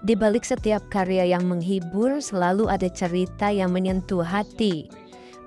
Di balik setiap karya yang menghibur, selalu ada cerita yang menyentuh hati.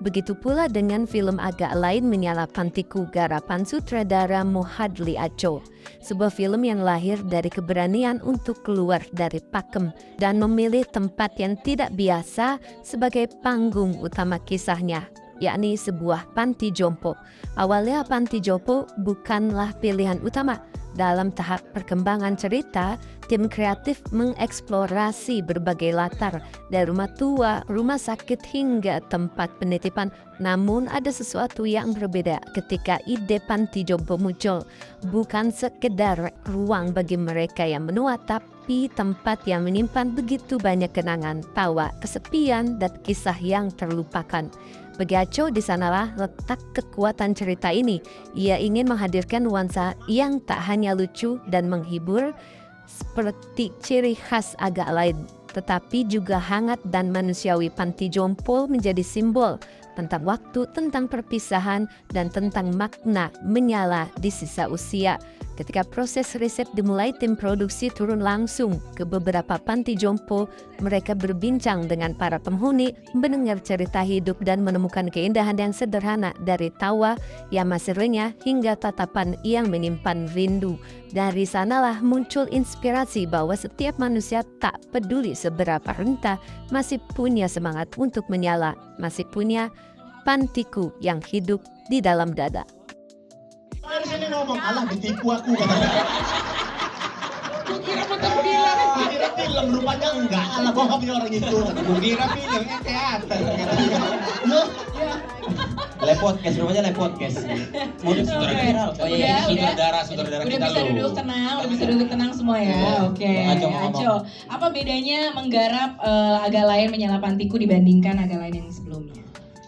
Begitu pula dengan film Agak Lain Menyala Pantiku garapan sutradara Muhadli Aco. Sebuah film yang lahir dari keberanian untuk keluar dari pakem dan memilih tempat yang tidak biasa sebagai panggung utama kisahnya, yakni sebuah panti jompo. Awalnya panti jompo bukanlah pilihan utama. Dalam tahap perkembangan cerita, tim kreatif mengeksplorasi berbagai latar, dari rumah tua, rumah sakit hingga tempat penitipan. Namun ada sesuatu yang berbeda ketika ide panti jompo muncul. Bukan sekedar ruang bagi mereka yang menua, tapi tempat yang menyimpan begitu banyak kenangan, tawa, kesepian, dan kisah yang terlupakan. Bagi Aco, di sanalah letak kekuatan cerita ini. Ia ingin menghadirkan nuansa yang tak hanya lucu dan menghibur seperti ciri khas Agak Lain, tetapi juga hangat dan manusiawi. Panti jompo menjadi simbol tentang waktu, tentang perpisahan, dan tentang makna menyala di sisa usia. Ketika proses riset dimulai, tim produksi turun langsung ke beberapa panti jompo. Mereka berbincang dengan para penghuni, mendengar cerita hidup, dan menemukan keindahan yang sederhana, dari tawa yang masih renyah hingga tatapan yang menyimpan rindu. Dari sanalah muncul inspirasi bahwa setiap manusia, tak peduli seberapa renta, masih punya semangat untuk menyala, masih punya pantiku yang hidup di dalam dada. Dari sini ngomong, alah ditipu aku katanya. Kira betul bilang. Kira film, rupanya enggak. Alah bohong nih orang itu. Kira filmnya teater. Live podcast, rupanya live podcast. Mau saudara viral. Oh iya, saudara kita udah bisa duduk tenang, udah bisa duduk tenang semua ya. Oke. Aco, apa bedanya menggarap Agak Lain Menyala Pantiku dibandingkan Agak Lain yang sebelumnya?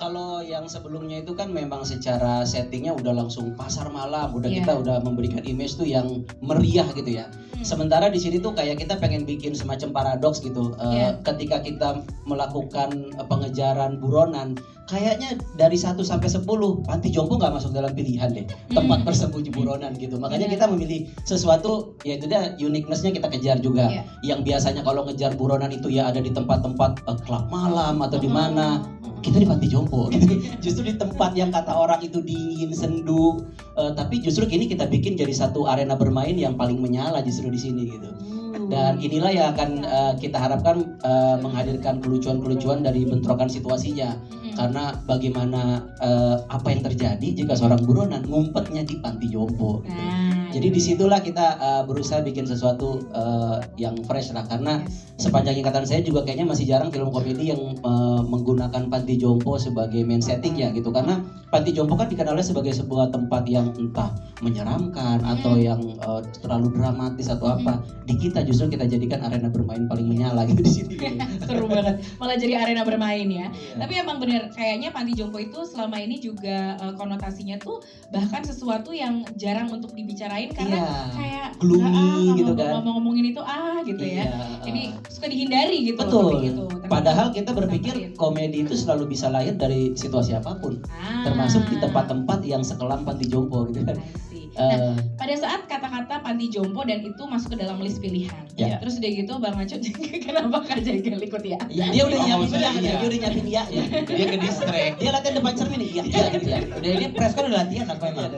Kalau yang sebelumnya itu kan memang secara settingnya udah langsung pasar malam, kita udah memberikan image tuh yang meriah gitu ya. Sementara di sini tuh kayak kita pengen bikin semacam paradoks gitu. Ketika kita melakukan pengejaran buronan, kayaknya dari 1 sampai 10 panti jompo nggak masuk dalam pilihan deh, tempat bersembunyi buronan gitu. Makanya kita memilih sesuatu, yaitu dia uniqueness-nya kita kejar juga. Yang biasanya kalau ngejar buronan itu ya ada di tempat-tempat klub malam atau di mana. Kita di panti jompo gitu. Justru di tempat yang kata orang itu dingin, sendu, tapi justru ini kita bikin jadi satu arena bermain yang paling menyala justru di sini gitu. Dan inilah yang akan kita harapkan menghadirkan kelucuan-kelucuan dari bentrokan situasinya. Karena bagaimana apa yang terjadi jika seorang buronan ngumpetnya di panti jompo gitu. Jadi disitulah kita berusaha bikin sesuatu yang fresh lah, karena sepanjang ingatan saya juga kayaknya masih jarang film komedi yang menggunakan panti jompo sebagai main setting ya gitu. Karena panti jompo kan dikenalnya sebagai sebuah tempat yang entah menyeramkan atau yang terlalu dramatis atau apa. Di kita justru kita jadikan arena bermain paling menyala gitu di sini. Seru banget, malah jadi arena bermain ya. Tapi emang bener, kayaknya panti jompo itu selama ini juga konotasinya tuh bahkan sesuatu yang jarang untuk dibicarain karena kayak gloomy gitu kan. Ngomongin itu gitu ya. Ini suka dihindari gitu. Betul. Gitu. Padahal kita berpikir komedi itu selalu bisa lahir dari situasi apapun, termasuk di tempat-tempat yang sekelam panti jompo gitu kan. Nah, pada saat kata-kata panti jompo dan itu masuk ke dalam list pilihan, terus udah gitu Bang Aco kenapa Kak Jagal ikut ya? Dia udah nyiapin ya. Dia ke distract. Dia latihan depan cermin nih. Gitu ya. Udah ini press kan udah latihan apa emang?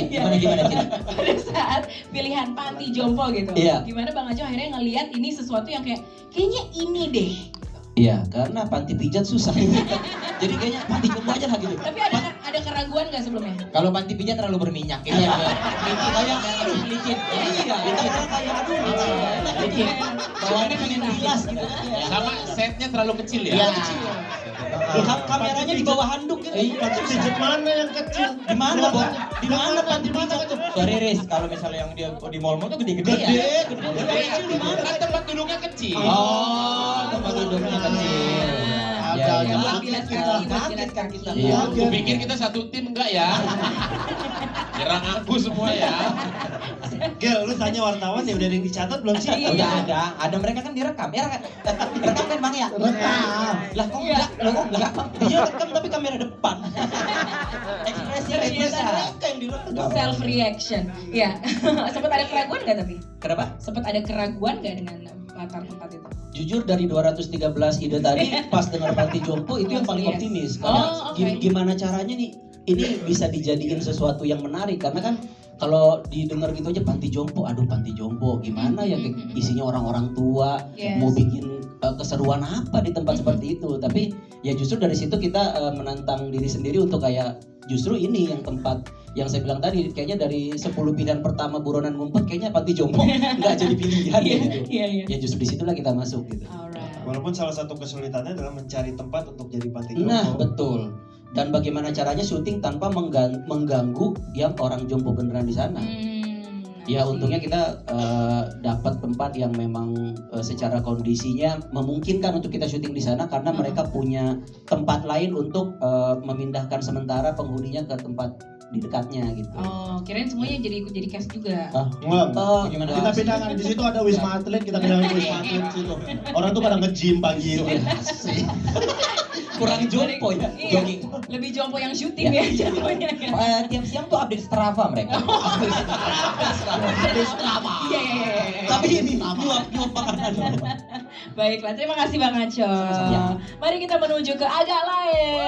Gimana Cina? Pada saat pilihan panti jompo gitu, gimana Bang Aco akhirnya ngelihat ini sesuatu yang kayaknya ini deh. Iya, karena panti pijat susah. Jadi kayaknya panti jompo aja lah gitu. Tapi ada keraguan nggak sebelumnya? Kalau panti pijat terlalu berminyak ya. Licin. Licin. Bawaannya pengen bilas gitu. Sama setnya terlalu kecil ya. Iya. Kameranya di bawah handuk gitu. Panti pijat mana yang kecil? Di mana, Bang? Di mana panti pijat itu? Sorry Riz, kalau misalnya yang dia di mall-mall tuh gede-gede ya. Gede. Kan tempat duduknya kecil. Oh, tempat duduknya kecil. Ada Iya, buat kaget bilas kita. kaki, buat Kaget bilas kan kaki. kita. Iya. Aku pikir kita satu tim enggak ya? Nyerang aku semua ya. Gel, lu tanya wartawan ya udah ada yang dicatat belum sih? Iya. Udah ada mereka kan direkam. Ya rekam kan Bang ya? Rekam. Lah kok enggak? Lah kok enggak? Dia rekam tapi kamera depan. Ekspresinya kayak bisa. Mereka yang direkam. Self reaction. Ya. Sempat ada keraguan nggak tapi? Kenapa? Sempat ada keraguan nggak dengan latar tempat itu? Jujur dari 213 ide tadi pas dengar Panti Jompo itu yang paling Yes. optimis karena Oh, oke. gimana caranya nih ini bisa dijadiin sesuatu yang menarik karena kan kalau didengar gitu aja Panti Jompo, aduh Panti Jompo gimana ya isinya orang-orang tua, Yes. mau bikin keseruan apa di tempat seperti itu. Tapi ya justru dari situ kita menantang diri sendiri untuk kayak justru ini yang tempat yang saya bilang tadi kayaknya dari 10 pilihan pertama buronan ngumpet kayaknya Panti Jompo nggak jadi pilihan Iya, gitu. iya, iya. Ya justru disitulah kita masuk gitu. Alright. Walaupun salah satu kesulitannya adalah mencari tempat untuk jadi panti jompo. Nah betul. Dan bagaimana caranya syuting tanpa mengganggu yang orang jompo beneran di sana. Ya untungnya kita dapat tempat yang memang secara kondisinya memungkinkan untuk kita syuting di sana karena mereka punya tempat lain untuk memindahkan sementara penghuninya ke tempat di dekatnya gitu. Oh, kirain semuanya jadi ikut jadi cast juga. Ah, Enggak. gimana? Kita pindahkan di situ ada Wisma Atlet, kita pindahkan ke Wisma Atlet situ. Orang tuh pada nge-gym pagi itu. Kurang jompo ya. Iya. Jogging. Lebih jompo yang syuting ya jatuhnya. Tiap siang tuh update Strava mereka. Iya, iya, iya. Tapi ini nyuap makanan. Baiklah, terima kasih Bang Aco. Sama-sama. Mari kita menuju ke agak lain.